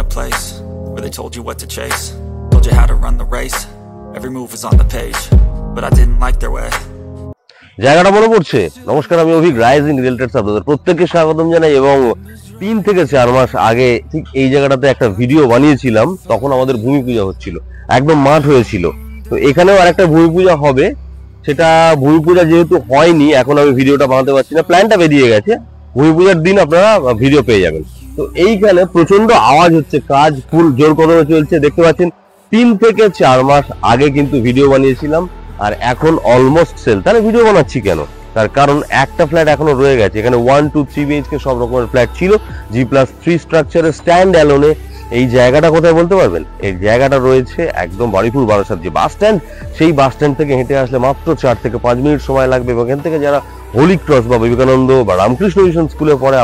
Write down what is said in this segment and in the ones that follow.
a place where they told you what to chase, told you how to run the race, every move was on the page, but I didn't like their way. জায়গাটা মনে পড়ছে? নমস্কার, আমি Abhik, rising রিয়েলটরস আপনাদের প্রত্যেককে স্বাগতম জানাই। এবং 3 থেকে 4 মাস আগে ঠিক এই জায়গাটাতে একটা ভিডিও বানিয়েছিলাম, তখন আমাদের ভূমি পূজা হচ্ছিল, একদম মাঠ হয়েছিল। তো এখানেও আরেকটা ভূমি পূজা হবে, সেটা ভূমি পূজা যেহেতু হয়নি এখন আমি ভিডিওটা বানাতে পারছি না, প্ল্যানটা বেরিয়ে গেছে, ভূমি পূজার দিন আপনারা ভিডিও পেয়ে যাবেন। তো এইখানে প্রচন্ড আওয়াজ হচ্ছে, কাজ ফুল জোর কদমে চলছে, দেখতে পাচ্ছেন। 3 থেকে 4 মাস আগে কিন্তু ভিডিও বানিয়েছিলাম, আর এখন অলমোস্ট সেল। তাহলে ভিডিও বানাচ্ছি কেন? তার কারণ একটা ফ্ল্যাট এখনো রয়ে গেছে। এখানে 1, 2, 3 BHK সব রকমের ফ্ল্যাট ছিল, G+3 স্ট্রাকচারে স্ট্যান্ড অ্যালোনে। এই জায়গাটা কোথায় বলতে পারবেন? এই জায়গাটা রয়েছে একদম বারুইপুর বারাসাত যে বাস স্ট্যান্ড, সেই বাস স্ট্যান্ড থেকে হেঁটে আসলে মাত্র 4 থেকে 5 মিনিট সময় লাগবে। এবং এখান থেকে যারা হোলি ক্রস বা বিবেকানন্দ বা রামকৃষ্ণ মিশন স্কুলে পড়ে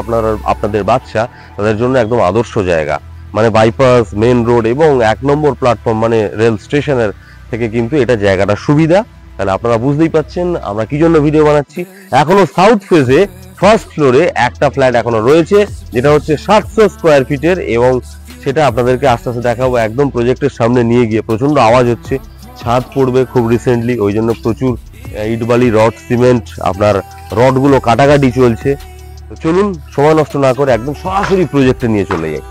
আপনাদের বাচ্চা, তাদের জন্য একদম আদর্শ জায়গা। মানে বাইপাস, মেন রোড এবং 1 নম্বর প্ল্যাটফর্ম মানে রেল স্টেশনের থেকে কিন্তু এটা জায়গাটা সুবিধা। তাহলে আপনারা বুঝতেই পাচ্ছেন আমরা কি জন্য ভিডিও বানাচ্ছি। এখনো সাউথ ফেজে ফার্স্ট ফ্লোরে একটা ফ্ল্যাট এখনো রয়েছে, যেটা হচ্ছে 700 স্কোয়ার ফিটের, এবং সেটা আপনাদেরকে আস্তে আস্তে দেখাবো। একদম প্রজেক্টের সামনে নিয়ে গিয়ে প্রচন্ড আওয়াজ হচ্ছে, ছাদ পড়বে খুব রিসেন্টলি, ওই জন্য প্রচুর ইট বালি রড সিমেন্ট আপনার রডগুলো কাটাকাটি চলছে। তো চলুন সময় নষ্ট না করে একদম সরাসরি প্রজেক্টে নিয়ে চলে যাই।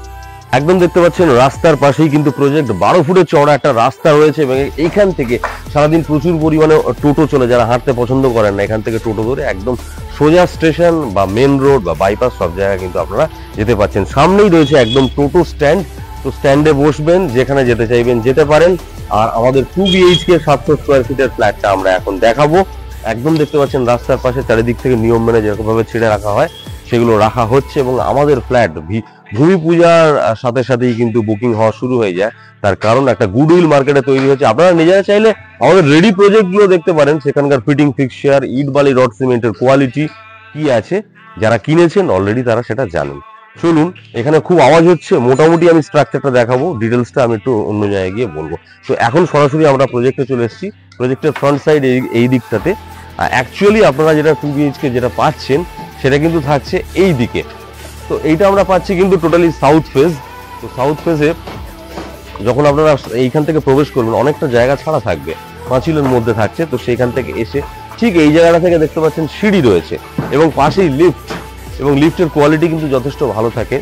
একদম দেখতে পাচ্ছেন রাস্তার পাশেই কিন্তু প্রজেক্ট, 12 ফুটের চওড়া একটা রাস্তা রয়েছে, এবং এইখান থেকে সারাদিন প্রচুর পরিমাণে টোটো চলে, যারা হাঁটতে পছন্দ করেন না এখান থেকে টোটো ধরে একদম সোজা স্টেশন বা মেন রোড বা বাইপাস সব জায়গায় কিন্তু আপনারা যেতে পাচ্ছেন। সামনেই রয়েছে একদম টোটো স্ট্যান্ড, তো স্ট্যান্ডে বসবেন, যেখানে যেতে চাইবেন যেতে পারেন। আর আমাদের 2 BHK 700 স্কোয়ার ফিটের ফ্ল্যাটটা আমরা এখন দেখাবো। একদম দেখতে পাচ্ছেন রাস্তার পাশে চারিদিক থেকে নিয়ম মেনে যেরকম ভাবে ছেড়ে রাখা হয় সেগুলো রাখা হচ্ছে, এবং আমাদের ফ্ল্যাট ভূমি পূজার সাথে সাথেই কিন্তু বুকিং হওয়া শুরু হয়ে যায়। তার কারণ একটা গুডউইল মার্কেটে তৈরি হচ্ছে। আপনারা নিজেরা চাইলে আমাদের রেডি প্রজেক্টগুলো দেখতে পারেন, সেখানকার ফিটিং ফিক্সচার, ইট বালি রড সিমেন্টের কোয়ালিটি কি আছে, যারা কিনেছেন অলরেডি তারা সেটা জানেন। চলুন, এখানে খুব আওয়াজ হচ্ছে, মোটামুটি আমি স্ট্রাকচারটা দেখাবো, ডিটেলসটা আমি একটু অন্য জায়গায় গিয়ে বলবো। তো এখন সরাসরি আমরা প্রজেক্টে চলে এসেছি। প্রজেক্টের ফ্রন্ট সাইড এই দিকটাতে। অ্যাকচুয়ালি আপনারা যেটা 2 BHK যেটা পাচ্ছেন সেটা কিন্তু থাকছে এই দিকে। তো এইটা আমরা পাচ্ছি কিন্তু টোটালি সাউথ ফেজ। তো সাউথ ফেজে যখন আপনারা এইখান থেকে প্রবেশ করবেন অনেকটা জায়গা ছাড়া থাকবে, পাঁচিলের মধ্যে থাকছে। তো সেইখান থেকে এসে ঠিক এই জায়গাটা থেকে দেখতে পাচ্ছেন সিঁড়ি রয়েছে, এবং পাশেই লিফট, এবং লিফটের কোয়ালিটি কিন্তু যথেষ্ট ভালো থাকে।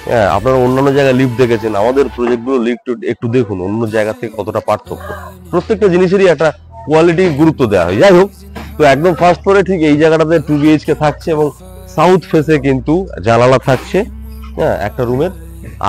হ্যাঁ, আপনারা অন্যান্য জায়গায় লিফট দেখেছেন, আমাদের প্রজেক্টগুলো লিফট একটু দেখুন অন্য জায়গা থেকে কতটা পার্থক্য। প্রত্যেকটা জিনিসেরই একটা কোয়ালিটির গুরুত্ব দেওয়া হয়। যাই হোক, তো একদম ফার্স্ট ফ্লোরে ঠিক এই জায়গাটাতে 2 BHK থাকছে, এবং সাউথ ফেসে কিন্তু জানালা থাকছে, হ্যাঁ, একটা রুমের।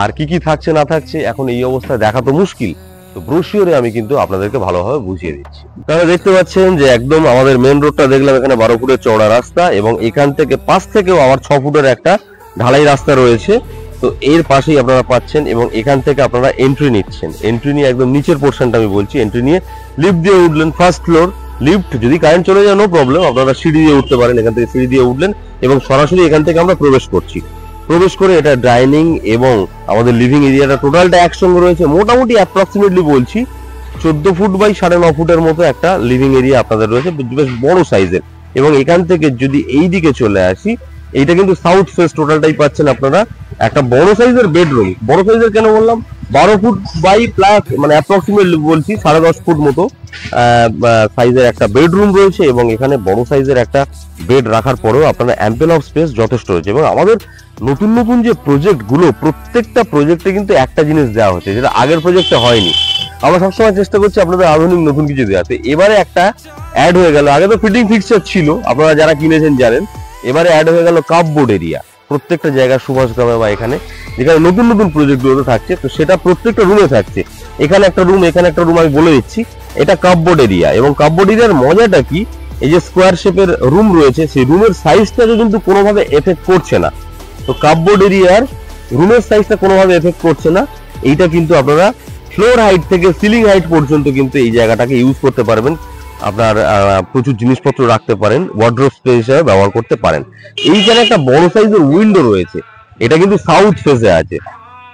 আর কি কি থাকছে না থাকছে এখন এই অবস্থায় দেখা তো মুশকিল, তো ব্রোশিওরে আমি কিন্তু আপনাদেরকে ভালোভাবে বুঝিয়ে দিচ্ছি। তাহলে দেখতে পাচ্ছেন যে একদম আমাদের মেন রোডটা দেখলাম, এখানে 12 ফুটের চওড়া রাস্তা, এবং এখান থেকে পাশ থেকেও আবার 6 ফুটের একটা ঢালাই রাস্তা রয়েছে। তো এর পাশেই আপনারা পাচ্ছেন, এবং এখান থেকে আপনারা এন্ট্রি নিচ্ছেন। এন্ট্রি নিয়ে একদম নিচের পোর্শনটা আমি বলছি, এন্ট্রি নিয়ে লিফট দিয়ে উঠলেন ফার্স্ট ফ্লোর। লিফট যদি কারেন্ট চলে যায় নো প্রবলেম, আপনারা সিঁড়ি দিয়ে উঠতে পারেন, এখান থেকে সিঁড়ি দিয়ে উঠলেন, এবং সরাসরি এখান থেকে আমরা প্রবেশ করছি। প্রবেশ করে এটা ডাইনিং এবং আমাদের লিভিং এরিয়াটা টোটালটা একসঙ্গে রয়েছে। মোটামুটি অ্যাপ্রক্সিমেটলি বলছি 14 ফুট বাই 9.5 ফুটের মতো একটা লিভিং এরিয়া আপনাদের রয়েছে, বেশ বড় সাইজের। এবং এখান থেকে যদি এই দিকে চলে আসি, এইটা কিন্তু সাউথ ফেস টোটালটাই পাচ্ছেন আপনারা। একটা বড় সাইজের বেডরুম, বড় সাইজের কেন বললাম, 12 ফুট বাই প্লাস মানে অ্যাপ্রক্সিমেটলি বলছি 10.5 ফুট মতো সাইজের একটা বেডরুম রয়েছে, এবং এখানে বড় সাইজের একটা বেড রাখার পরেও আপনারা অ্যাম্পেল অফ স্পেস যথেষ্ট রয়েছে। এবং আমাদের নতুন নতুন যে প্রজেক্ট গুলো, প্রত্যেকটা প্রজেক্টে কিন্তু একটা জিনিস দেওয়া হচ্ছে যেটা আগের প্রজেক্টে হয়নি। আমরা সবসময় চেষ্টা করছি আপনাদের আধুনিক নতুন কিছু দেওয়াতে। এবারে একটা অ্যাড হয়ে গেল, আগে তো ফিটিং ফিক্সচার ছিল, আপনারা যারা কিনেছেন জানেন। এবারে অ্যাড হয়ে গেল কাপবোর্ড এরিয়া প্রত্যেকটা জায়গায়, সুভাষগ্রামে বা এখানে যেখানে নতুন নতুন প্রজেক্ট গুলো থাকছে, তো সেটা প্রত্যেকটা রুমে থাকছে। এখানে একটা রুম, এখানে একটা রুম, আমি বলে দিচ্ছি এটা কাপবোর্ড এরিয়া। এবং কাপবোর্ড এরিয়ার মজাটা কি, এই যে স্কোয়ার শেপের রুম রয়েছে সেই রুমের সাইজটাকে কিন্তু কোনোভাবে এফেক্ট করছে না। তো কাপবোর্ড এরিয়ার রুমের সাইজটা কোনোভাবে এফেক্ট করছে না। এইটা কিন্তু আপনারা ফ্লোর হাইট থেকে সিলিং হাইট পর্যন্ত কিন্তু এই জায়গাটাকে ইউজ করতে পারবেন। আপনার প্রচুর জিনিসপত্র রাখতে পারেন, ওয়ার্ড্রোব স্পেস হিসেবে ব্যবহার করতে পারেন। এইখানে একটা বড় সাইজের উইন্ডো রয়েছে, এটা কিন্তু সাউথ ফেসে আছে।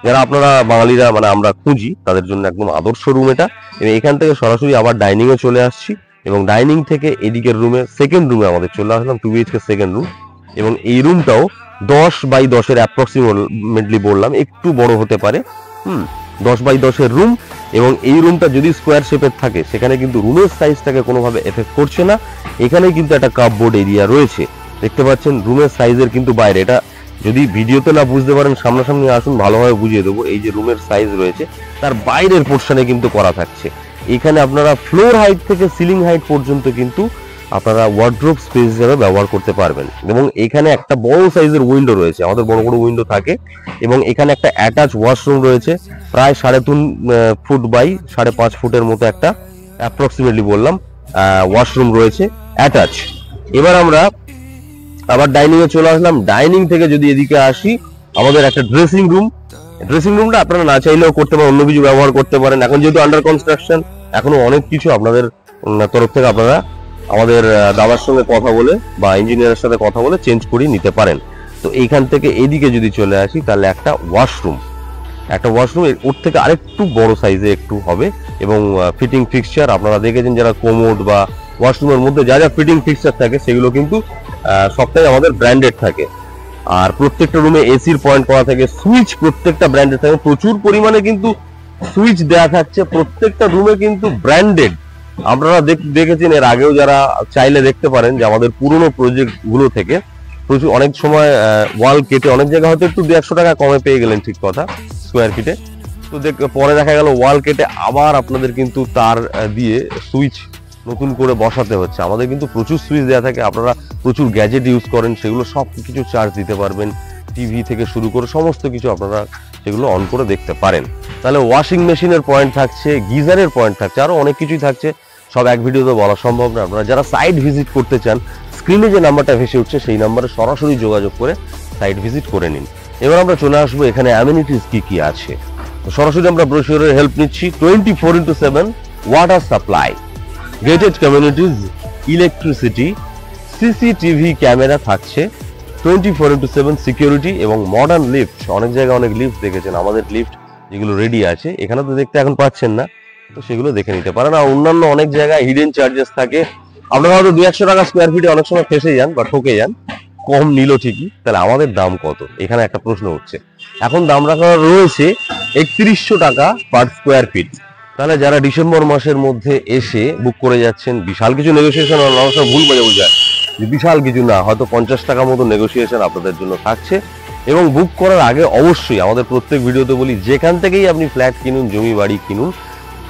যারা আপনারা বাঙালিরা মানে আমরা খুঁজি তাদের জন্য একদম আদর্শ রুম এটা। এবং এখান থেকে সরাসরি আবার ডাইনিং এ চলে আসছি, এবং ডাইনিং থেকে এদিকের রুমে সেকেন্ড রুমে আমাদের চলে আসলাম, 2 BHK সেকেন্ড রুম। এবং এই রুমটাও 10 বাই 10 এর অ্যাপ্রক্সিমেটলি বললাম, একটু বড় হতে পারে। 10x10 রুম, এবং এই রুমটা যদি স্কোয়ার শেপের থাকে সেখানে কিন্তু রুমের সাইজটাকে কোনোভাবে এফেক্ট করছে না। এখানে কিন্তু একটা কাপবোর্ড এরিয়া রয়েছে, দেখতে পাচ্ছেন রুমের সাইজের কিন্তু বাইরে। এটা যদি ভিডিওতে না বুঝতে পারেন সামনাসামনি আসুন, ভালোভাবে বুঝিয়ে দেবো। এই যে রুমের সাইজ রয়েছে তার বাইরের পোর্শনে কিন্তু করা থাকছে। এখানে আপনারা ফ্লোর হাইট থেকে সিলিং হাইট পর্যন্ত কিন্তু আপনারা ওয়ার্ড্রোব স্পেস হিসেবে ব্যবহার করতে পারবেন। এবং এখানে একটা বড় সাইজের উইন্ডো রয়েছে, আমাদের বড় বড় উইন্ডো থাকে। এবং এখানে একটা অ্যাটাচ ওয়াশরুম রয়েছে, প্রায় 3.5 ফুট বাই 5.5 ফুটের মতো একটা অ্যাপ্রক্সিমেটলি বললাম ওয়াশরুম রয়েছে অ্যাটাচ। এবার আমরা আবার ডাইনিং এ চলে আসলাম। ডাইনিং থেকে যদি এদিকে আসি, আমাদের একটা ড্রেসিং রুম। ড্রেসিং রুমটা আপনারা না চাইলেও করতে পারেন, অন্য কিছু ব্যবহার করতে পারেন। এখন যেহেতু আন্ডার কনস্ট্রাকশন, এখনো অনেক কিছু আপনাদের তরফ থেকে আপনারা আমাদের দাদার সঙ্গে কথা বলে বা ইঞ্জিনিয়ারের সাথে কথা বলে চেঞ্জ করিয়ে নিতে পারেন। তো এইখান থেকে এদিকে যদি চলে আসি, তাহলে একটা ওয়াশরুম ওর থেকে আরেকটু বড় সাইজে একটু হবে। এবং ফিটিং ফিক্সচার আপনারা দেখেছেন, যারা কোমোড বা ওয়াশরুমের মধ্যে যা যা ফিটিং ফিক্সচার থাকে সেগুলো কিন্তু সবটাই আমাদের ব্র্যান্ডেড থাকে। আর প্রত্যেকটা রুমে এসির পয়েন্ট করা থাকে, সুইচ প্রত্যেকটা ব্র্যান্ডেড থাকে, প্রচুর পরিমাণে কিন্তু সুইচ দেয়া থাকছে। প্রত্যেকটা রুমে কিন্তু ব্র্যান্ডেড। আপনারা দেখেছেন এর আগেও, যারা চাইলে দেখতে পারেন যে আমাদের পুরনো প্রজেক্ট গুলো থেকে প্রচুর অনেক সময় ওয়াল কেটে অনেক জায়গায় হয়তো একটু 150 টাকা কমে পেয়ে গেলেন, ঠিক কথা, স্কোয়ার ফিটে। তো পরে দেখা গেল ওয়াল কেটে আবার আপনাদের কিন্তু তার দিয়ে সুইচ নতুন করে বসাতে হচ্ছে। আমাদের কিন্তু প্রচুর সুইচ দেওয়া থাকে। আপনারা প্রচুর গ্যাজেট ইউজ করেন, সেগুলো সব কিছু চার্জ দিতে পারবেন, টিভি থেকে শুরু করে সমস্ত কিছু আপনারা সেগুলো অন করে দেখতে পারেন। তাহলে ওয়াশিং মেশিনের পয়েন্ট থাকছে, গিজারের পয়েন্ট থাকছে, আরো অনেক কিছুই থাকছে। সব এক ভিডিওতে বলা সম্ভব না। আপনারা যারা সাইট ভিজিট করতে চান, স্ক্রিনে যে নাম্বারটা ভেসে উঠছে সেই নাম্বারে সরাসরি যোগাযোগ করে সাইট ভিজিট করে নিন। এবার আমরা চলে আসবো এখানে অ্যামিনিটিস কি কি আছে। সরাসরি আমরা ব্রোশিওরের হেল্প নিচ্ছি। 24/7 water supply, gated communities, electricity, CCTV camera থাকছে, 24/7 সিকিউরিটি এবং মডার্ন লিফট। অনেক জায়গায় অনেক লিফট দেখেছেন, আমাদের লিফট যেগুলো রেডি আছে, এখানে তো দেখতে এখন পাচ্ছেন না, তো সেগুলো দেখে নিতে পারেন। আর অন্যান্য অনেক জায়গায় হিডেন চার্জেস থাকে। আপনারা হয়তো 200 টাকা স্কোয়ার ফিটে অনেক সময় ফেসে যান বা ঠকে যান, কম নিল ঠিকই, তাহলে আমাদের দাম কত, এখানে একটা প্রশ্ন উঠছে। এখন দাম রাখা রয়েছে 3100 টাকা পার স্কোয়ার ফিট। তাহলে যারা ডিসেম্বর মাসের মধ্যে এসে বুক করে যাচ্ছেন, বিশাল কিছু নেগোসিয়েশন, ভুল বোঝায় যে বিশাল কিছু না, হয়তো 50 টাকা মতো নেগোসিয়েশন আপনাদের জন্য থাকছে। এবং বুক করার আগে অবশ্যই আমাদের প্রত্যেক ভিডিওতে বলি, যেখান থেকেই আপনি ফ্ল্যাট কিনুন, জমি বাড়ি কিনুন,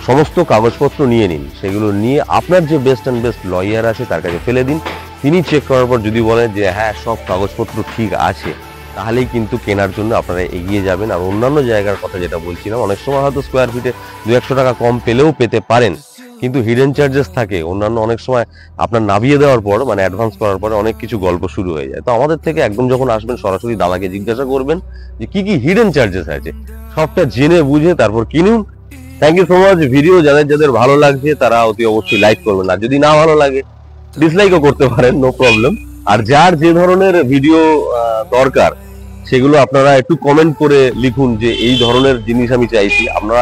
সমস্ত কাগজপত্র নিয়ে নিন। সেগুলো নিয়ে আপনার যে বেস্ট অ্যান্ড বেস্ট লয়ার আছে তার কাছে ফেলে দিন। তিনি চেক করার পর যদি বলেন যে হ্যাঁ সব কাগজপত্র ঠিক আছে, তাহলেই কিন্তু কেনার জন্য আপনারা এগিয়ে যাবেন। আর অন্যান্য জায়গার কথা যেটা বলছিলাম, অনেক সময় হয়তো স্কোয়ার ফিটে 200 টাকা কম পেলেও পেতে পারেন, কিন্তু হিডেন চার্জেস থাকে। অন্যান্য অনেক সময় আপনার নামিয়ে দেওয়ার পর, মানে অ্যাডভান্স করার পরে অনেক কিছু গল্প শুরু হয়ে যায়। তো আমাদের থেকে একদম যখন আসবেন, সরাসরি দাদাকে জিজ্ঞাসা করবেন যে কি কি হিডেন চার্জেস আছে, সবটা জেনে বুঝে তারপর কিনুন। Thank you so much. Video যাদের ভালো লাগছে তারা অতি অবশ্যই লাইক করবেন, আর যদি না ভালো লাগে ডিসলাইকও করতে পারেন, নো প্রবলেম। আর যার যে ধরনের ভিডিও দরকার সেগুলো আপনারা একটু কমেন্ট করে লিখুন যে এই ধরনের জিনিস আমি চাইছি। আমরা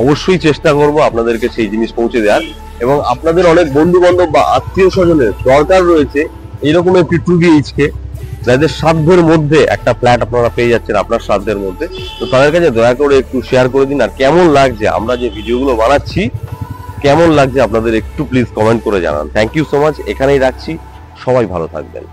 অবশ্যই চেষ্টা করব আপনাদেরকে সেই জিনিস পৌঁছে দেওয়ার। এবং আপনাদের অনেক বন্ধু বান্ধব বা আত্মীয় স্বজনের দরকার রয়েছে এইরকম একটি 2 BHK, যাদের সাধ্যের মধ্যে একটা ফ্ল্যাট আপনারা পেয়ে যাচ্ছেন আপনার সাধ্যের মধ্যে, তো তাদের কাছে দয়া করে একটু শেয়ার করে দিন। আর কেমন লাগছে আমরা যে ভিডিওগুলো বানাচ্ছি, কেমন লাগছে আপনাদের একটু প্লিজ কমেন্ট করে জানান। Thank you so much. এখানেই রাখছি, সবাই ভালো থাকবেন।